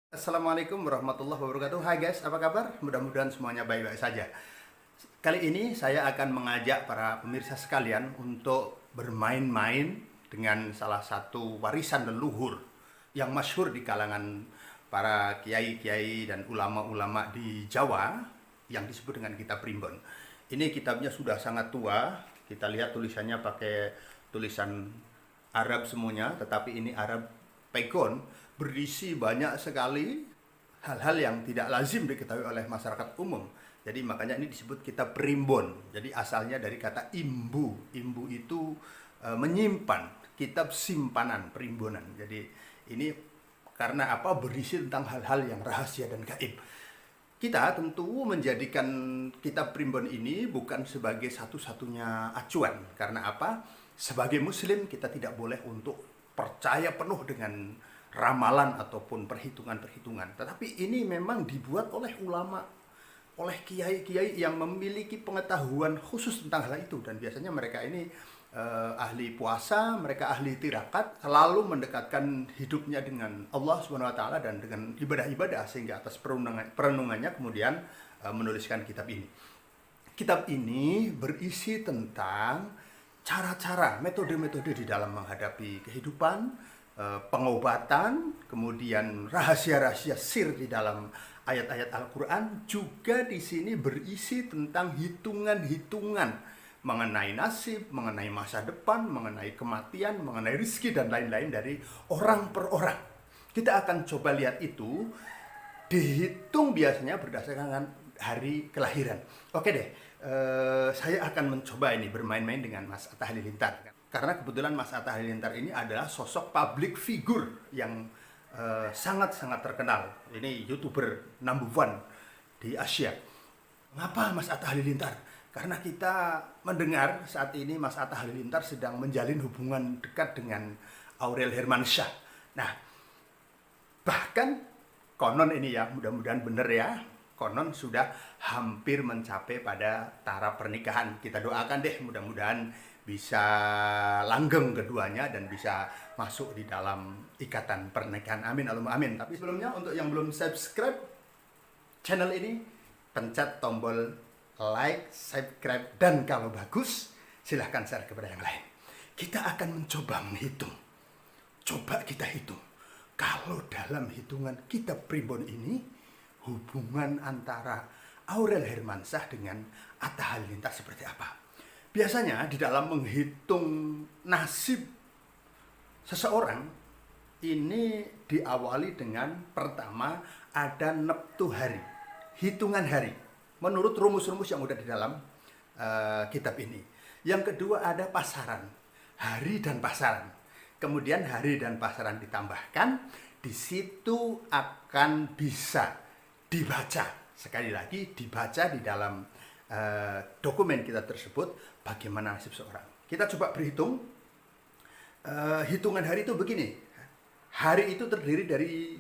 Assalamualaikum warahmatullahi wabarakatuh. Hai guys, apa kabar? Mudah-mudahan semuanya baik-baik saja. Kali ini saya akan mengajak para pemirsa sekalian untuk bermain-main dengan salah satu warisan leluhur yang masyhur di kalangan para kiai-kiai dan ulama-ulama di Jawa yang disebut dengan kitab Primbon. Ini kitabnya sudah sangat tua. Kita lihat tulisannya pakai tulisan Arab semuanya, tetapi ini Arab Pegon, berisi banyak sekali hal-hal yang tidak lazim diketahui oleh masyarakat umum. Jadi makanya ini disebut kitab Primbon. Jadi asalnya dari kata imbu. Imbu itu menyimpan, kitab simpanan, perimbonan. Jadi ini karena apa? Berisi tentang hal-hal yang rahasia dan gaib. Kita tentu menjadikan kitab Primbon ini bukan sebagai satu-satunya acuan. Karena apa? Sebagai muslim kita tidak boleh untuk percaya penuh dengan ramalan ataupun perhitungan-perhitungan. Tetapi ini memang dibuat oleh ulama, oleh kiai-kiai yang memiliki pengetahuan khusus tentang hal itu. Dan biasanya mereka ini ahli puasa, mereka ahli tirakat, lalu mendekatkan hidupnya dengan Allah Subhanahu wa taala dan dengan ibadah-ibadah, sehingga atas perenungannya kemudian menuliskan kitab ini. Kitab ini berisi tentang cara-cara, metode-metode di dalam menghadapi kehidupan, pengobatan, kemudian rahasia-rahasia sir di dalam ayat-ayat Al-Quran. Juga di sini berisi tentang hitungan-hitungan mengenai nasib, mengenai masa depan, mengenai kematian, mengenai rezeki dan lain-lain dari orang per orang. Kita akan coba lihat itu dihitung biasanya berdasarkan hari kelahiran. Oke deh, saya akan mencoba ini bermain-main dengan Mas Atta Halilintar. Karena kebetulan Mas Atta Halilintar ini adalah sosok public figure yang sangat-sangat terkenal. Ini YouTuber number one di Asia. Ngapa Mas Atta Halilintar? Karena kita mendengar saat ini Mas Atta Halilintar sedang menjalin hubungan dekat dengan Aurel Hermansyah. Nah, bahkan konon ini ya, mudah-mudahan benar ya, konon sudah hampir mencapai pada taraf pernikahan. Kita doakan deh, mudah-mudahan bisa langgeng keduanya dan bisa masuk di dalam ikatan pernikahan. Amin, Allahumma amin. Tapi sebelumnya, untuk yang belum subscribe channel ini, pencet tombol like, subscribe, dan kalau bagus, silahkan share kepada yang lain. Kita akan mencoba menghitung. Coba kita hitung. Kalau dalam hitungan kitab Primbon ini, hubungan antara Aurel Hermansyah dengan Atta Halilintar seperti apa? Biasanya di dalam menghitung nasib seseorang, ini diawali dengan pertama ada neptu hari, hitungan hari, menurut rumus-rumus yang udah di dalam kitab ini. Yang kedua ada pasaran, hari dan pasaran. Kemudian hari dan pasaran ditambahkan, di situ akan bisa dibaca. Sekali lagi, dibaca di dalam dokumen kita tersebut bagaimana nasib seorang. Kita coba berhitung. Hitungan hari itu begini. Hari itu terdiri dari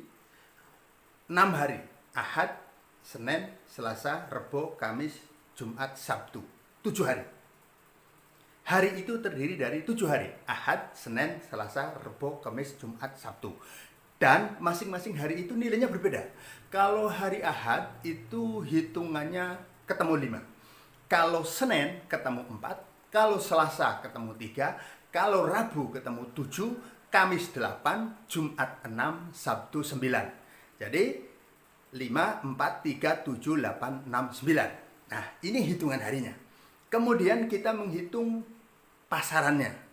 6 hari. Ahad, Senin, Selasa, Rebo, Kamis, Jumat, Sabtu. 7 hari. Hari itu terdiri dari 7 hari. Ahad, Senin, Selasa, Rebo, Kamis, Jumat, Sabtu. Dan masing-masing hari itu nilainya berbeda. Kalau hari Ahad itu hitungannya ketemu 5. Kalau Senin ketemu 4. Kalau Selasa ketemu 3. Kalau Rabu ketemu 7. Kamis 8. Jumat 6. Sabtu 9. Jadi 5, 4, 3, 7, 8, 6, 9. Nah, ini hitungan harinya. Kemudian kita menghitung pasarannya.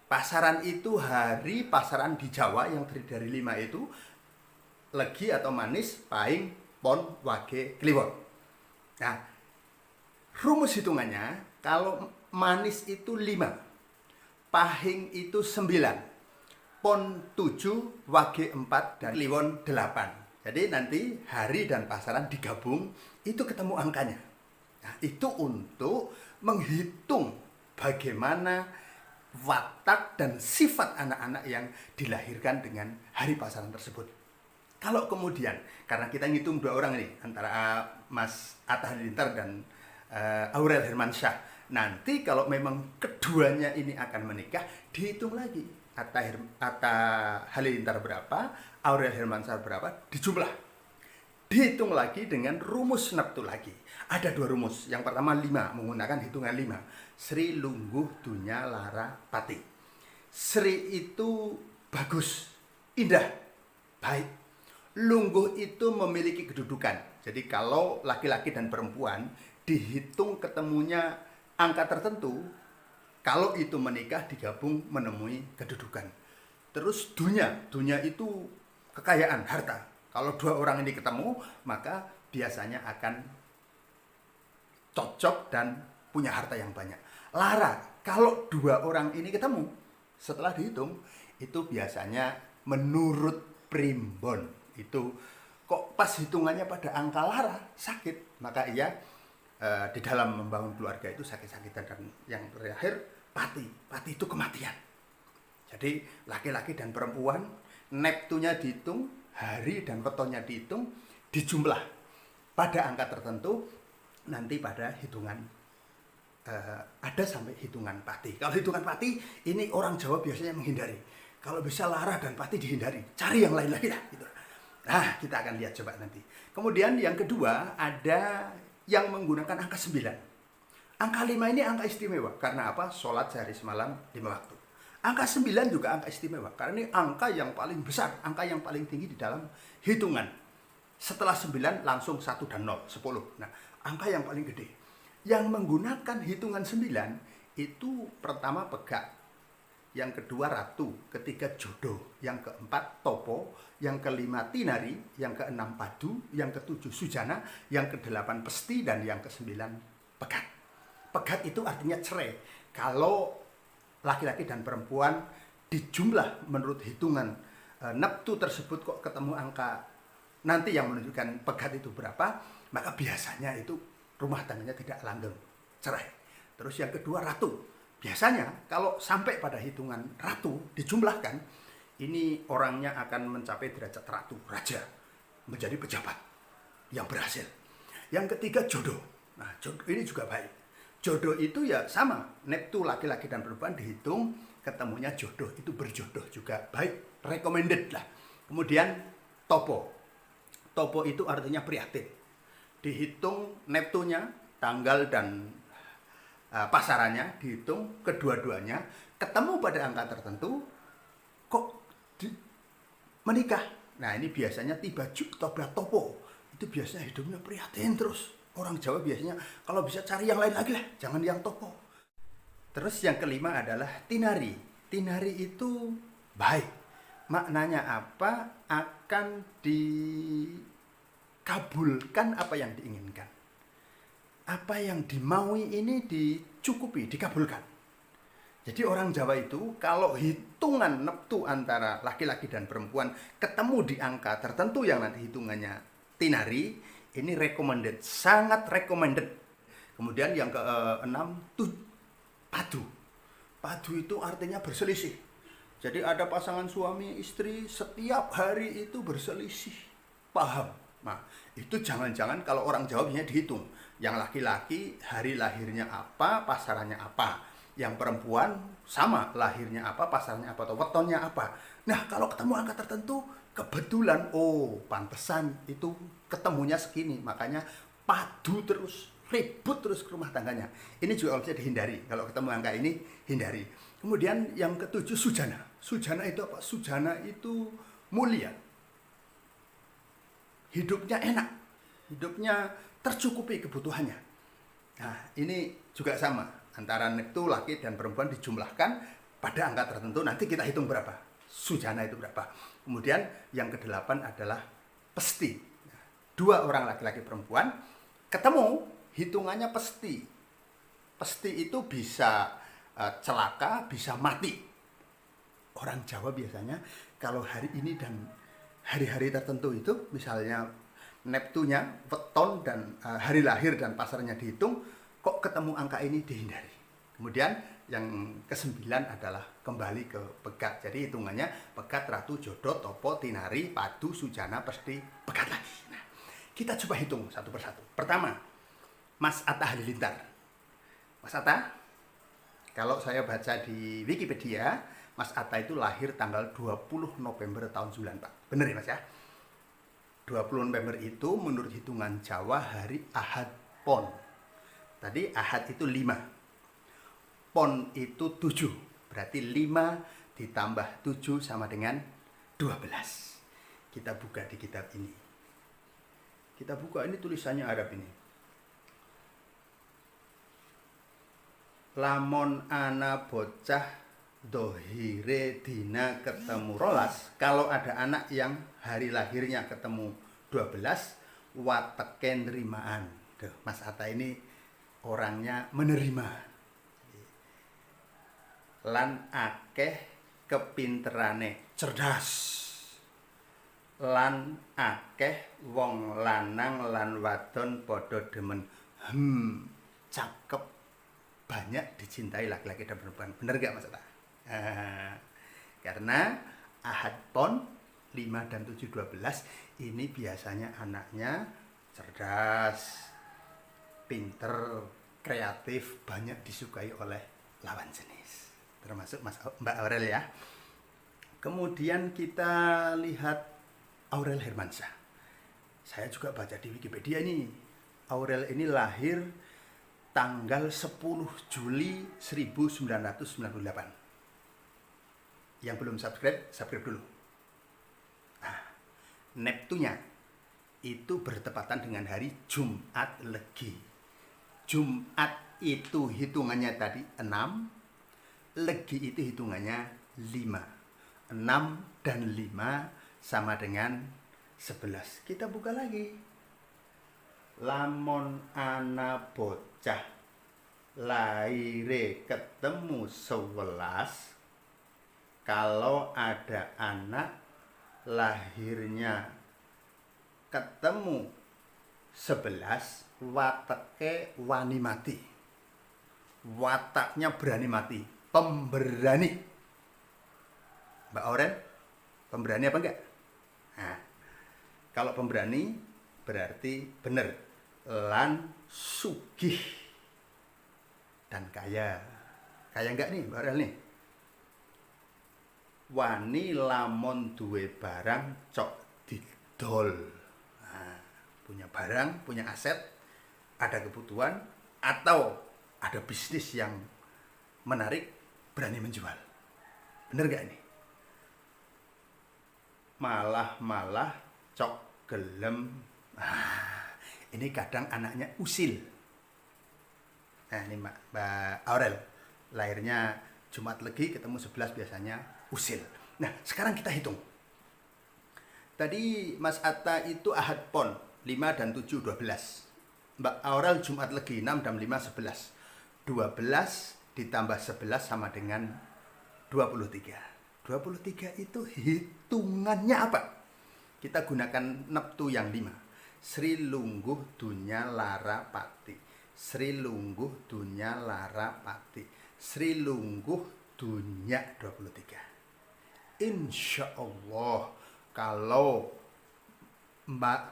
Pasaran itu hari pasaran di Jawa yang terdiri dari 5 itu. Legi atau manis, pahing, pon, wage, kliwon. Nah, rumus hitungannya, kalau manis itu 5, pahing itu 9, pon 7, wage 4, dan kliwon 8. Jadi nanti hari dan pasaran digabung, itu ketemu angkanya. Nah, itu untuk menghitung bagaimana watak dan sifat anak-anak yang dilahirkan dengan hari pasaran tersebut. Kalau kemudian, karena kita ngitung 2 orang nih, antara Mas Atta Halilintar dan Aurel Hermansyah, nanti kalau memang keduanya ini akan menikah, dihitung lagi Atta Halilintar berapa, Aurel Hermansyah berapa, dijumlah. Dihitung lagi dengan rumus neptu lagi. Ada 2 rumus. Yang pertama 5, menggunakan hitungan 5. Sri Lungguh Dunya Lara Pati. Sri itu bagus, indah, baik. Lungguh itu memiliki kedudukan. Jadi kalau laki-laki dan perempuan dihitung ketemunya angka tertentu, kalau itu menikah digabung menemui kedudukan. Terus dunia itu kekayaan, harta. Kalau 2 orang ini ketemu, maka biasanya akan cocok dan punya harta yang banyak. Lara, kalau 2 orang ini ketemu, setelah dihitung, itu biasanya menurut primbon. Itu kok pas hitungannya pada angka lara, sakit. Maka ia di dalam membangun keluarga itu sakit-sakitan. Dan yang terakhir pati itu kematian. Jadi laki-laki dan perempuan, neptunya dihitung, hari dan wetonnya dihitung, dijumlah pada angka tertentu. Nanti pada hitungan ada sampai hitungan pati. Kalau hitungan pati ini orang Jawa biasanya menghindari. Kalau bisa lara dan pati dihindari, cari yang lain lagi lah gitu. Nah, kita akan lihat coba nanti. Kemudian yang kedua ada yang menggunakan angka 9. Angka 5 ini angka istimewa. Karena apa? Sholat sehari semalam 5 waktu. Angka 9 juga angka istimewa. Karena ini angka yang paling besar. Angka yang paling tinggi di dalam hitungan. Setelah 9 langsung 1 dan 0, 10. Nah, angka yang paling gede. Yang menggunakan hitungan 9 itu pertama Pegak. Yang kedua Ratu, ketiga Jodoh, yang keempat Topo, yang kelima Tinari, yang keenam Padu, yang ketujuh Sujana, yang kedelapan Pesti, dan yang kesembilan Pegat. Pegat itu artinya cerai. Kalau laki-laki dan perempuan dijumlah menurut hitungan neptu tersebut kok ketemu angka nanti yang menunjukkan pegat itu berapa, maka biasanya itu rumah tangganya tidak langgeng, cerai. Terus yang kedua Ratu. Biasanya kalau sampai pada hitungan Ratu dijumlahkan, ini orangnya akan mencapai derajat Ratu, Raja, menjadi pejabat yang berhasil. Yang ketiga Jodoh. Nah, jodoh ini juga baik. Jodoh itu ya sama, neptu laki-laki dan perempuan dihitung, ketemunya jodoh, itu berjodoh juga baik, recommended lah. Kemudian Topo. Topo itu artinya prihatin. Dihitung neptunya, tanggal dan pasarannya dihitung, kedua-duanya ketemu pada angka tertentu, kok menikah. Nah, ini biasanya tiba Topo. Itu biasanya hidupnya prihatin terus. Orang Jawa biasanya kalau bisa cari yang lain lagi lah, jangan yang Topo. Terus yang kelima adalah Tinari. Tinari itu baik. Maknanya apa? Akan dikabulkan apa yang diinginkan. Apa yang dimaui ini dicukupi, dikabulkan. Jadi orang Jawa itu kalau hitungan neptu antara laki-laki dan perempuan ketemu di angka tertentu yang nanti hitungannya Tinari, ini recommended, sangat recommended. Kemudian yang keenam Padu. Padu itu artinya berselisih. Jadi ada pasangan suami istri setiap hari itu berselisih paham. Nah, itu jangan-jangan kalau orang Jawa biasanya dihitung. Yang laki-laki hari lahirnya apa, pasarannya apa. Yang perempuan sama, lahirnya apa, pasarannya apa, atau wetonnya apa. Nah, kalau ketemu angka tertentu, kebetulan, oh, pantesan itu ketemunya segini. Makanya padu terus, ribut terus ke rumah tangganya. Ini juga bisa dihindari. Kalau ketemu angka ini, hindari. Kemudian yang ketujuh Sujana. Sujana itu apa? Sujana itu mulia. Hidupnya enak. Hidupnya tercukupi kebutuhannya. Nah, ini juga sama. Antara neptu laki dan perempuan dijumlahkan pada angka tertentu. Nanti kita hitung berapa. Sujana itu berapa. Kemudian yang kedelapan adalah Pesti. 2 orang laki-laki perempuan ketemu, hitungannya Pesti. Pesti itu bisa celaka, bisa mati. Orang Jawa biasanya kalau hari ini dan hari-hari tertentu itu, misalnya neptunya, weton dan hari lahir dan pasarnya dihitung, kok ketemu angka ini dihindari. Kemudian yang ke-9 adalah kembali ke Pegat. Jadi hitungannya Pegat, Ratu, Jodoh, Topo, Tinari, Padu, Sujana, Pesti, Pegat lagi. Nah, kita coba hitung satu persatu. Pertama, Mas Atta Halilintar. Mas Atta, kalau saya baca di Wikipedia, Mas Atta itu lahir tanggal 20 November tahun 94. Bener ya Mas ya? 20 November itu menurut hitungan Jawa hari Ahad Pon. Tadi Ahad itu 5. Pon itu 7. Berarti 5 ditambah 7 sama dengan 12. Kita buka di kitab ini. Kita buka, ini tulisannya Arab ini. Lamun ana bocah dohire dina ketemu rolas, kalau ada anak yang hari lahirnya ketemu 12, wateke nerimaan. Duh, Mas Atta ini orangnya menerima. Lan akeh kepinterane, cerdas. Lan akeh wong lanang lan wadon padha demen. Cakep, banyak dicintai laki-laki dan perempuan. Bener gak Mas Atta? Karena Ahad Pon 5 dan 7 12 ini biasanya anaknya cerdas, pinter, kreatif, banyak disukai oleh lawan jenis, termasuk Mbak Aurel ya. Kemudian kita lihat Aurel Hermansyah. Saya juga baca di Wikipedia ini. Aurel ini lahir tanggal 10 Juli 1998. Yang belum subscribe dulu. Nah, Neptunya itu bertepatan dengan hari Jumat Legi. Jumat itu hitungannya tadi 6, Legi itu hitungannya 5. 6 dan 5 sama dengan 11. Kita buka lagi. Lamun ana bocah laire ketemu 11, kalau ada anak lahirnya ketemu 11, wateke wani mati. Wataknya berani mati, pemberani. Mbak Aurel, pemberani apa enggak? Nah, kalau pemberani berarti bener, lan sugih dan kaya. Kaya enggak nih Mbak Aurel nih? Wani lamun duwe barang cok didol. Nah, punya barang, punya aset, ada kebutuhan atau ada bisnis yang menarik, berani menjual. Bener gak ini? Malah cok gelem. Ini kadang anaknya usil. Nah ini Mbak Aurel, lahirnya Jumat Legi ketemu 11 biasanya usil. Nah sekarang kita hitung. Tadi Mas Atta itu Ahad Pon 5 dan 7 12. Mbak Aurel Jumat Legi 6 dan 5 11. 12 ditambah 11 sama dengan 23. 23 itu hitungannya apa? Kita gunakan neptu yang 5. Sri Lungguh Dunya Lara Pati. Sri Lungguh Dunya Lara Pati. Sri Lungguh Dunya 23. Insya Allah kalau Mbak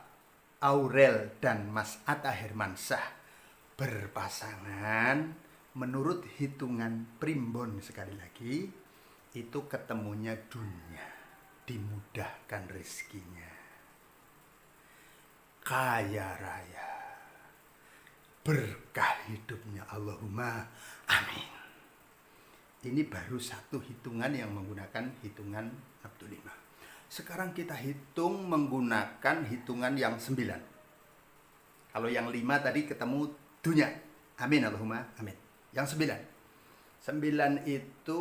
Aurel dan Mas Atta Hermansyah berpasangan, menurut hitungan primbon sekali lagi, itu ketemunya dunia, dimudahkan rezekinya, kaya raya, berkah hidupnya, Allahumma amin. Ini baru satu hitungan yang menggunakan hitungan neptu 5. Sekarang kita hitung menggunakan hitungan yang 9. Kalau yang 5 tadi ketemu dunia, amin Allahumma amin. Yang 9 itu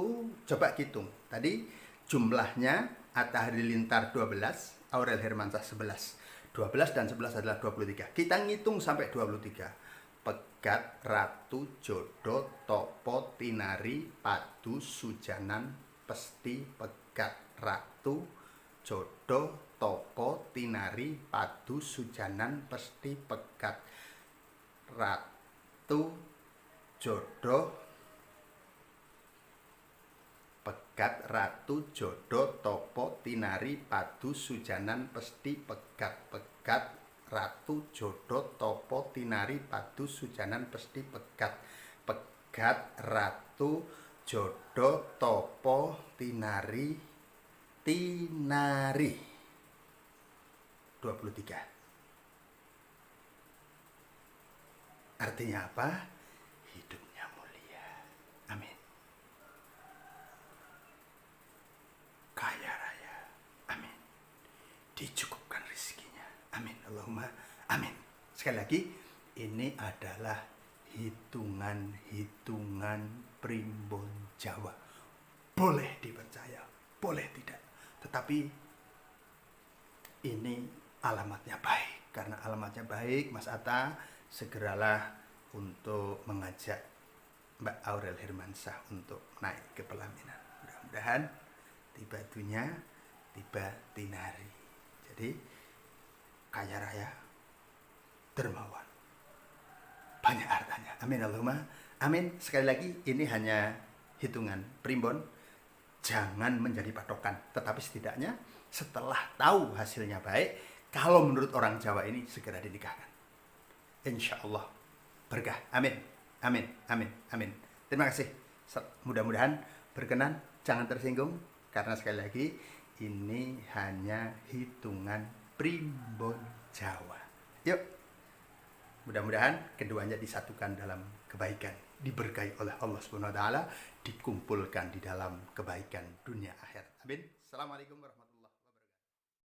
coba hitung. Tadi jumlahnya Atta Halilintar 12, Aurel Hermansyah 11. 12 dan 11 adalah 23. Kita ngitung sampai 23. Pegat, ratu, jodoh, topo, tinari, padu, sujanan, pesti, pegat, ratu, jodoh, topo, tinari, padu, sujanan, pesti, pegat, ratu, jodoh, pegat, ratu, jodoh, topo, tinari, padu, sujanan, pesti, pegat, pegat, ratu, jodoh, topo, tinari, padu, sujanan, pesti, pegat, pegat, ratu, Jodoh topo tinari 23. Artinya apa? Hidupnya mulia. Amin. Kaya raya. Amin. Dicukupkan rezekinya. Amin. Allahumma amin. Sekali lagi, ini adalah hitungan primbon Jawa. Boleh dipercaya, boleh tidak. Tetapi ini alamatnya baik. Karena alamatnya baik, Mas Atta segeralah untuk mengajak Mbak Aurel Hermansyah untuk naik ke pelaminan. Mudah-mudahan tiba dunia, tiba tinari. Jadi kaya raya, dermawan, banyak hartanya. Amin Allahumma amin. Sekali lagi, ini hanya hitungan primbon, jangan menjadi patokan. Tetapi setidaknya setelah tahu hasilnya baik, kalau menurut orang Jawa ini segera dinikahkan. Insya Allah berkah. Amin amin amin amin. Terima kasih. Mudah-mudahan berkenan, jangan tersinggung, karena sekali lagi ini hanya hitungan primbon Jawa. Yuk, mudah-mudahan keduanya disatukan dalam kebaikan, diberkahi oleh Allah Subhanahu wa taala, dikumpulkan di dalam kebaikan dunia akhirat. Amin. Assalamualaikum warahmatullahi wabarakatuh.